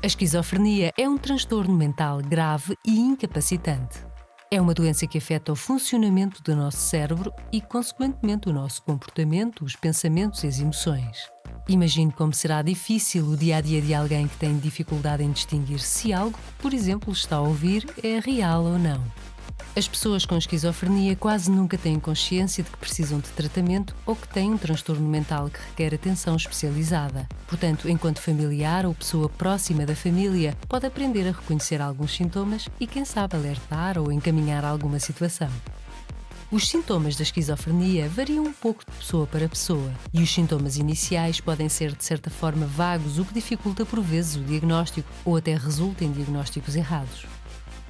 A esquizofrenia é um transtorno mental grave e incapacitante. É uma doença que afeta o funcionamento do nosso cérebro e, consequentemente, o nosso comportamento, os pensamentos e as emoções. Imagine como será difícil o dia-a-dia de alguém que tem dificuldade em distinguir se algo que, por exemplo, está a ouvir é real ou não. As pessoas com esquizofrenia quase nunca têm consciência de que precisam de tratamento ou que têm um transtorno mental que requer atenção especializada. Portanto, enquanto familiar ou pessoa próxima da família, pode aprender a reconhecer alguns sintomas e, quem sabe, alertar ou encaminhar alguma situação. Os sintomas da esquizofrenia variam um pouco de pessoa para pessoa e os sintomas iniciais podem ser, de certa forma, vagos, o que dificulta por vezes o diagnóstico ou até resulta em diagnósticos errados.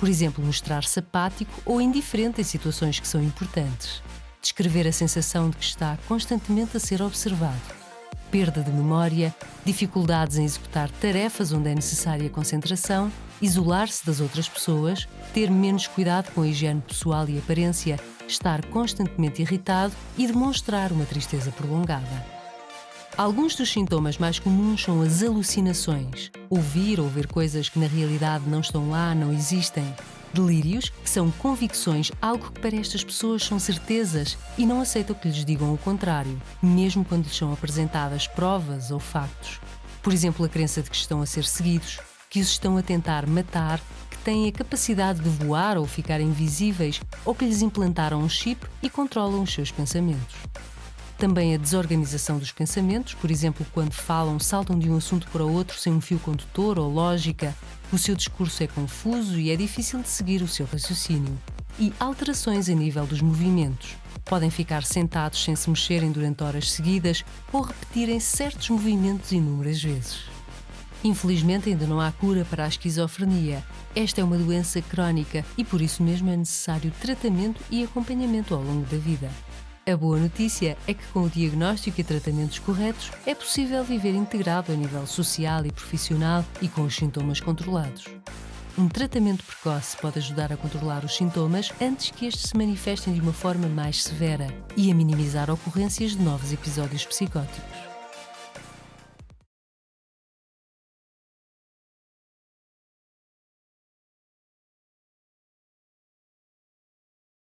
Por exemplo, mostrar-se apático ou indiferente em situações que são importantes. Descrever a sensação de que está constantemente a ser observado. Perda de memória, dificuldades em executar tarefas onde é necessária concentração, isolar-se das outras pessoas, ter menos cuidado com a higiene pessoal e aparência, estar constantemente irritado e demonstrar uma tristeza prolongada. Alguns dos sintomas mais comuns são as alucinações, ouvir ou ver coisas que na realidade não estão lá, não existem. Delírios, que são convicções, algo que para estas pessoas são certezas e não aceitam que lhes digam o contrário, mesmo quando lhes são apresentadas provas ou factos. Por exemplo, a crença de que estão a ser seguidos, que os estão a tentar matar, que têm a capacidade de voar ou ficar invisíveis ou que lhes implantaram um chip e controlam os seus pensamentos. Também a desorganização dos pensamentos, por exemplo, quando falam, saltam de um assunto para o outro sem um fio condutor ou lógica, o seu discurso é confuso e é difícil de seguir o seu raciocínio. E alterações a nível dos movimentos. Podem ficar sentados sem se mexerem durante horas seguidas ou repetirem certos movimentos inúmeras vezes. Infelizmente, ainda não há cura para a esquizofrenia. Esta é uma doença crónica e por isso mesmo é necessário tratamento e acompanhamento ao longo da vida. A boa notícia é que com o diagnóstico e tratamentos corretos é possível viver integrado a nível social e profissional e com os sintomas controlados. Um tratamento precoce pode ajudar a controlar os sintomas antes que estes se manifestem de uma forma mais severa e a minimizar ocorrências de novos episódios psicóticos.